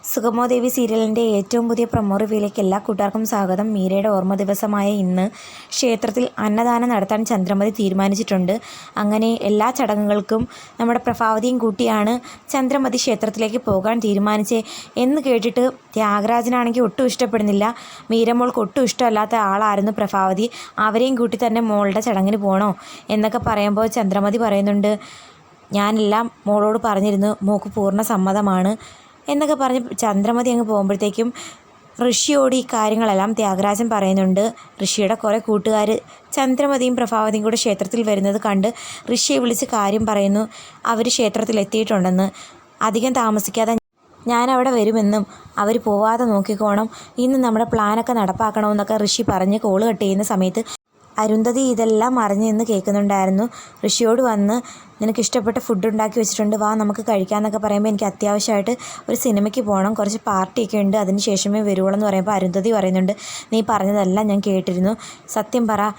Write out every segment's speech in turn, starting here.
സുഗമോ ദേവി സീരിയലിൻ്റെ ഏറ്റവും പുതിയ പ്രൊമോ റിവ്യൂയിലേക്ക് എല്ലാ കൂട്ടുകാർക്കും സ്വാഗതം. മീരയുടെ ഓർമ്മ ദിവസമായ ഇന്ന് ക്ഷേത്രത്തിൽ അന്നദാനം നടത്താൻ ചന്ദ്രമതി തീരുമാനിച്ചിട്ടുണ്ട്. അങ്ങനെ എല്ലാ ചടങ്ങുകൾക്കും നമ്മുടെ പ്രഭാവതിയും കൂട്ടിയാണ് ചന്ദ്രമതി ക്ഷേത്രത്തിലേക്ക് പോകാൻ തീരുമാനിച്ചേ എന്ന് കേട്ടിട്ട് ത്യാഗരാജനാണെങ്കിൽ ഒട്ടും ഇഷ്ടപ്പെടുന്നില്ല. മീരമോൾക്ക് ഒട്ടും ഇഷ്ടമല്ലാത്ത ആളായിരുന്നു പ്രഭാവതി. അവരെയും കൂട്ടി തന്നെ മോളുടെ ചടങ്ങിന് പോകണോ എന്നൊക്കെ പറയുമ്പോൾ ചന്ദ്രമതി പറയുന്നുണ്ട്, ഞാനെല്ലാം മോളോട് പറഞ്ഞിരുന്നു, മോൾക്ക് പൂർണ്ണ സമ്മതമാണ് എന്നൊക്കെ പറഞ്ഞ് ചന്ദ്രമതി അങ്ങ് പോകുമ്പോഴത്തേക്കും ഋഷിയോട് ഈ കാര്യങ്ങളെല്ലാം ത്യാഗരാജൻ പറയുന്നുണ്ട്. ഋഷിയുടെ കുറേ കൂട്ടുകാർ ചന്ദ്രമതിയും പ്രഭാവതിയും കൂടെ ക്ഷേത്രത്തിൽ വരുന്നത് കണ്ട് ഋഷിയെ വിളിച്ച് കാര്യം പറയുന്നു. അവർ ക്ഷേത്രത്തിലെത്തിയിട്ടുണ്ടെന്ന്, അധികം താമസിക്കാതെ ഞാനവിടെ വരുമെന്നും അവർ പോവാതെ നോക്കിക്കോണം, ഇന്ന് നമ്മുടെ പ്ലാനൊക്കെ നടപ്പാക്കണമെന്നൊക്കെ ഋഷി പറഞ്ഞ് കോള് കട്ട് ചെയ്യുന്ന സമയത്ത് അരുന്ധതി ഇതെല്ലാം അറിഞ്ഞ് നിന്ന് കേൾക്കുന്നുണ്ടായിരുന്നു. ഋഷിയോട് വന്ന് നിനക്കിഷ്ടപ്പെട്ട ഫുഡ് ഉണ്ടാക്കി വെച്ചിട്ടുണ്ട്, വാ നമുക്ക് കഴിക്കാമെന്നൊക്കെ പറയുമ്പോൾ എനിക്ക് അത്യാവശ്യമായിട്ട് ഒരു സിനിമയ്ക്ക് പോകണം, കുറച്ച് പാർട്ടിയൊക്കെ ഉണ്ട്, അതിന് ശേഷമേ വരുവുള്ളൂ എന്ന് പറയുമ്പോൾ അരുന്ധതി പറയുന്നുണ്ട്, നീ പറഞ്ഞതെല്ലാം ഞാൻ കേട്ടിരുന്നു, സത്യം പറ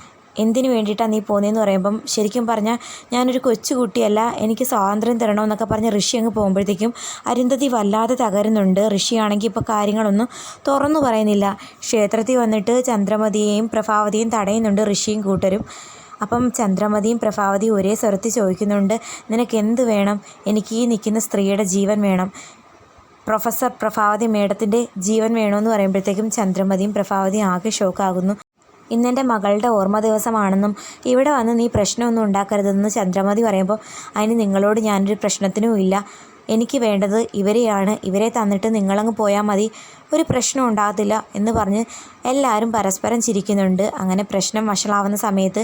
എന്തിനു വേണ്ടിയിട്ടാണ് നീ പോകുന്നതെന്ന് പറയുമ്പം ശരിക്കും പറഞ്ഞാൽ ഞാനൊരു കൊച്ചുകുട്ടിയല്ല, എനിക്ക് സ്വാതന്ത്ര്യം തരണമെന്നൊക്കെ പറഞ്ഞ് ഋഷി അങ്ങ് പോകുമ്പോഴത്തേക്കും അരുന്ധതി വല്ലാതെ തകരുന്നുണ്ട്. ഋഷിയാണെങ്കിൽ ഇപ്പോൾ കാര്യങ്ങളൊന്നും തുറന്നു പറയുന്നില്ല. ക്ഷേത്രത്തിൽ വന്നിട്ട് ചന്ദ്രമതിയെയും പ്രഭാവതിയും തടയുന്നുണ്ട് ഋഷിയും കൂട്ടരും. അപ്പം ചന്ദ്രമതിയും പ്രഭാവതിയും ഒരേ സ്വരത്തിൽ ചോദിക്കുന്നുണ്ട്, നിനക്ക് എന്ത് വേണം? എനിക്ക് ഈ നിൽക്കുന്ന സ്ത്രീയുടെ ജീവൻ വേണം, പ്രൊഫസർ പ്രഭാവതി മേഡത്തിൻ്റെ ജീവൻ വേണമെന്ന് പറയുമ്പോഴത്തേക്കും ചന്ദ്രമതിയും പ്രഭാവതിയും ആകെ ഷോക്കാകുന്നു. ഇന്നെൻ്റെ മകളുടെ ഓർമ്മ ദിവസമാണെന്നും ഇവിടെ വന്ന് നീ പ്രശ്നമൊന്നും ഉണ്ടാക്കരുതെന്ന് ചന്ദ്രമതി പറയുമ്പോൾ അതിന് നിങ്ങളോട് ഞാനൊരു പ്രശ്നത്തിനും ഇല്ല, എനിക്ക് വേണ്ടത് ഇവരെയാണ്, ഇവരെ തന്നിട്ട് നിങ്ങളങ്ങ് പോയാൽ മതി, ഒരു പ്രശ്നം ഉണ്ടാകത്തില്ല എന്ന് പറഞ്ഞ് എല്ലാവരും പരസ്പരം ചിരിക്കുന്നുണ്ട്. അങ്ങനെ പ്രശ്നം വഷളാവുന്ന സമയത്ത്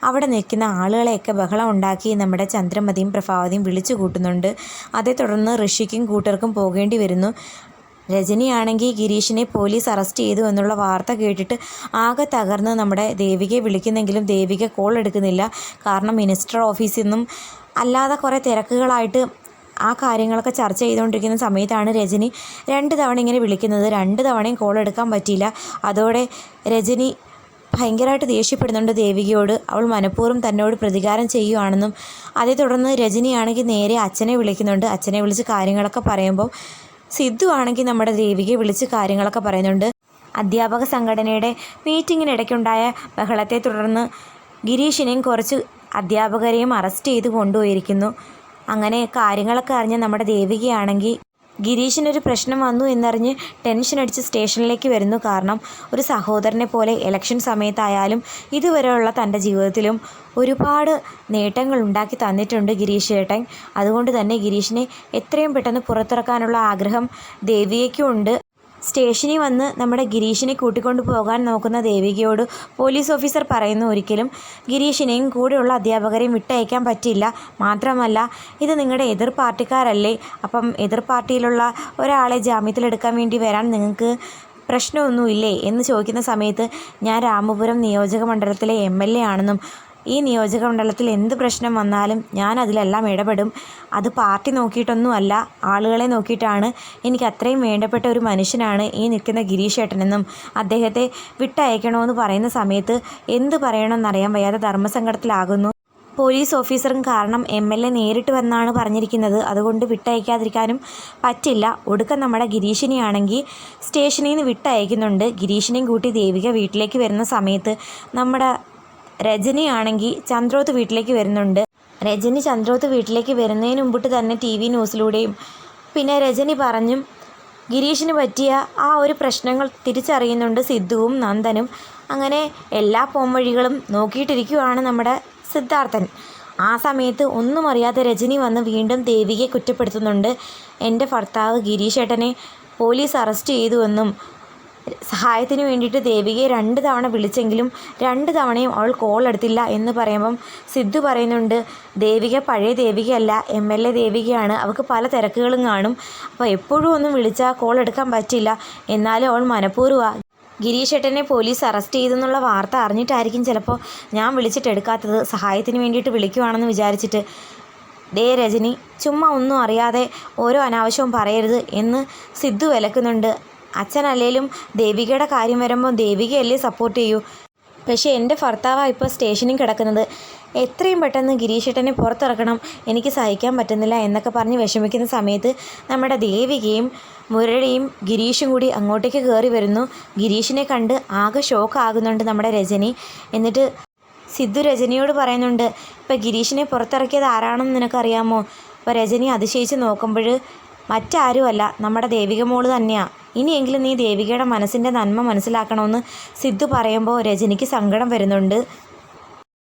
അവിടെ നിൽക്കുന്ന ആളുകളെയൊക്കെ ബഹളം ഉണ്ടാക്കി നമ്മുടെ ചന്ദ്രമതിയും പ്രഭാവതിയും വിളിച്ചു കൂട്ടുന്നുണ്ട്. അതേ തുടർന്ന് ഋഷിക്കും കൂട്ടർക്കും പോകേണ്ടി വരുന്നു. രജനിയാണെങ്കിൽ ഗിരീഷിനെ പോലീസ് അറസ്റ്റ് ചെയ്തു എന്നുള്ള വാർത്ത കേട്ടിട്ട് ആകെ തകർന്ന് നമ്മുടെ ദേവികയെ വിളിക്കുന്നെങ്കിലും ദേവിക കോൾ എടുക്കുന്നില്ല. കാരണം മിനിസ്റ്റർ ഓഫീസിൽ നിന്നും അല്ലാതെ കുറേ തിരക്കുകളായിട്ട് ആ കാര്യങ്ങളൊക്കെ ചർച്ച ചെയ്തുകൊണ്ടിരിക്കുന്ന സമയത്താണ് രജനി 2 തവണ ഇങ്ങനെ വിളിക്കുന്നത്. 2 തവണയും കോൾ എടുക്കാൻ പറ്റിയില്ല. അതോടെ രജനി ഭയങ്കരമായിട്ട് ദേഷ്യപ്പെടുന്നുണ്ട് ദേവികയോട്. അവൾ മനഃപൂർവ്വം തന്നോട് പ്രതികാരം ചെയ്യുകയാണെന്നും. അതേ തുടർന്ന് രജനിയാണെങ്കിൽ നേരെ അച്ഛനെ വിളിക്കുന്നുണ്ട്. അച്ഛനെ വിളിച്ച് കാര്യങ്ങളൊക്കെ പറയുമ്പോൾ സിദ്ധു ആണെങ്കിൽ നമ്മുടെ ദേവികയെ വിളിച്ച് കാര്യങ്ങളൊക്കെ പറയുന്നുണ്ട്. അധ്യാപക സംഘടനയുടെ മീറ്റിങ്ങിനിടയ്ക്കുണ്ടായ ബഹളത്തെ തുടർന്ന് ഗിരീഷിനെയും കുറച്ച് അധ്യാപകരെയും അറസ്റ്റ് ചെയ്ത് കൊണ്ടുപോയിരിക്കുന്നു. അങ്ങനെ കാര്യങ്ങളൊക്കെ അറിഞ്ഞ് നമ്മുടെ ദേവികയാണെങ്കിൽ ഗിരീഷിനൊരു പ്രശ്നം വന്നു എന്നറിഞ്ഞ് ടെൻഷൻ അടിച്ച് സ്റ്റേഷനിലേക്ക് വരുന്നു. കാരണം ഒരു സഹോദരനെ പോലെ ഇലക്ഷൻ സമയത്തായാലും ഇതുവരെയുള്ള തൻ്റെ ജീവിതത്തിലും ഒരുപാട് നേട്ടങ്ങൾ ഉണ്ടാക്കി തന്നിട്ടുണ്ട് ഗിരീഷ് ഏട്ടൻ. അതുകൊണ്ട് തന്നെ ഗിരീഷിനെ എത്രയും പെട്ടെന്ന് പുറത്തിറക്കാനുള്ള ആഗ്രഹം ദേവികയ്ക്കും ഉണ്ട്. സ്റ്റേഷനിൽ വന്ന് നമ്മുടെ ഗിരീഷിനെ കൂട്ടിക്കൊണ്ടു പോകാൻ നോക്കുന്ന ദേവികയോട് പോലീസ് ഓഫീസർ പറയുന്നു, ഒരിക്കലും ഗിരീഷിനെയും കൂടെയുള്ള അധ്യാപകരെയും വിട്ടയക്കാൻ പറ്റില്ല, മാത്രമല്ല ഇത് നിങ്ങളുടെ എതിർ പാർട്ടിക്കാരല്ലേ, അപ്പം എതിർ പാർട്ടിയിലുള്ള ഒരാളെ ജാമ്യത്തിലെടുക്കാൻ വേണ്ടി വരാൻ നിങ്ങൾക്ക് പ്രശ്നമൊന്നുമില്ലേ എന്ന് ചോദിക്കുന്ന സമയത്ത് ഞാൻ രാമപുരം നിയോജക മണ്ഡലത്തിലെ MLA ആണെന്നും ഈ നിയോജക മണ്ഡലത്തിൽ എന്ത് പ്രശ്നം വന്നാലും ഞാൻ അതിലെല്ലാം ഇടപെടും, അത് പാർട്ടി നോക്കിയിട്ടൊന്നുമല്ല, ആളുകളെ നോക്കിയിട്ടാണ്, എനിക്ക് അത്രയും വേണ്ടപ്പെട്ട ഒരു മനുഷ്യനാണ് ഈ നിൽക്കുന്ന ഗിരീഷ് ഏട്ടനെന്നും അദ്ദേഹത്തെ വിട്ടയക്കണമെന്ന് പറയുന്ന സമയത്ത് എന്ത് പറയണമെന്നറിയാൻ വയ്യാതെ ധർമ്മസങ്കടത്തിലാകുന്നു പോലീസ് ഓഫീസറും. കാരണം MLA നേരിട്ട് വന്നാണ് പറഞ്ഞിരിക്കുന്നത്, അതുകൊണ്ട് വിട്ടയക്കാതിരിക്കാനും പറ്റില്ല. ഒടുക്കം നമ്മുടെ ഗിരീഷിനെയാണെങ്കിൽ സ്റ്റേഷനിൽ നിന്ന് വിട്ടയക്കുന്നുണ്ട്. ഗിരീഷിനെയും കൂട്ടി ദേവിക വീട്ടിലേക്ക് വരുന്ന സമയത്ത് നമ്മുടെ രജനിയാണെങ്കിൽ ചന്ദ്രോത്ത് വീട്ടിലേക്ക് വരുന്നുണ്ട്. രജനി ചന്ദ്രോത്ത് വീട്ടിലേക്ക് വരുന്നതിന് മുമ്പിട്ട് തന്നെ TV ന്യൂസിലൂടെയും പിന്നെ രജനി പറഞ്ഞും ഗിരീഷിന് പറ്റിയ ആ ഒരു പ്രശ്നങ്ങൾ തിരിച്ചറിയുന്നുണ്ട് സിദ്ധുവും നന്ദനും. അങ്ങനെ എല്ലാ പോംവഴികളും നോക്കിയിട്ടിരിക്കുകയാണ് നമ്മുടെ സിദ്ധാർത്ഥൻ. ആ സമയത്ത് ഒന്നും അറിയാത്ത രജനി വന്ന് വീണ്ടും ദേവികയെ കുറ്റപ്പെടുത്തുന്നുണ്ട്. എൻ്റെ ഭർത്താവ് ഗിരീഷ് ഏട്ടനെ പോലീസ് അറസ്റ്റ് ചെയ്തുവെന്നും സഹായത്തിന് വേണ്ടിയിട്ട് ദേവികയെ 2 തവണ വിളിച്ചെങ്കിലും 2 തവണയും അവൾ കോൾ എടുത്തില്ല എന്ന് പറയുമ്പം സിദ്ധു പറയുന്നുണ്ട്, ദേവിക പഴയ ദേവികയല്ല, MLA ദേവികയാണ്, അവൾക്ക് പല തിരക്കുകളും കാണും, അപ്പോൾ എപ്പോഴും ഒന്നും വിളിച്ചാൽ കോൾ എടുക്കാൻ പറ്റില്ല, എന്നാലും അവൾ മനഃപൂർവ്വമാണ് ഗിരീഷ് ഏട്ടനെ പോലീസ് അറസ്റ്റ് ചെയ്തെന്നുള്ള വാർത്ത അറിഞ്ഞിട്ടായിരിക്കും ചിലപ്പോൾ ഞാൻ വിളിച്ചിട്ട് എടുക്കാത്തത്, സഹായത്തിന് വേണ്ടിയിട്ട് വിളിക്കുവാണെന്ന് വിചാരിച്ചിട്ട്. ദേ രജനി, ചുമ്മാ ഒന്നും അറിയാതെ ഓരോ അനാവശ്യവും പറയരുത് എന്ന് സിദ്ധു വിലക്കുന്നുണ്ട്. അച്ഛനല്ലേലും ദേവികയുടെ കാര്യം വരുമ്പോൾ ദേവികയല്ലേ സപ്പോർട്ട് ചെയ്യൂ, പക്ഷേ എൻ്റെ ഭർത്താവാണ് ഇപ്പോൾ സ്റ്റേഷനിൽ കിടക്കുന്നത്, എത്രയും പെട്ടെന്ന് ഗിരീഷേട്ടനെ പുറത്തിറക്കണം, എനിക്ക് സഹിക്കാൻ പറ്റുന്നില്ല എന്നൊക്കെ പറഞ്ഞ് വിഷമിക്കുന്ന സമയത്ത് നമ്മുടെ ദേവികയും മുരളിയും ഗിരീഷും കൂടി അങ്ങോട്ടേക്ക് കയറി വരുന്നു. ഗിരീഷിനെ കണ്ട് ആകെ ഷോക്ക് ആകുന്നുണ്ട് നമ്മുടെ രജനി. എന്നിട്ട് സിദ്ധു രജനിയോട് പറയുന്നുണ്ട്, ഇപ്പം ഗിരീഷിനെ പുറത്തിറക്കിയത് ആരാണെന്ന് നിനക്കറിയാമോ? അപ്പോൾ രജനി അതിശയിച്ച് നോക്കുമ്പോൾ മറ്റാരുമല്ല, നമ്മുടെ ദേവിക മോള് തന്നെയാണ്. ഇനിയെങ്കിലും നീ ദേവികയുടെ മനസ്സിൻ്റെ നന്മ മനസ്സിലാക്കണമെന്ന് സിദ്ധു പറയുമ്പോൾ രജനിക്ക് സങ്കടം വരുന്നുണ്ട്.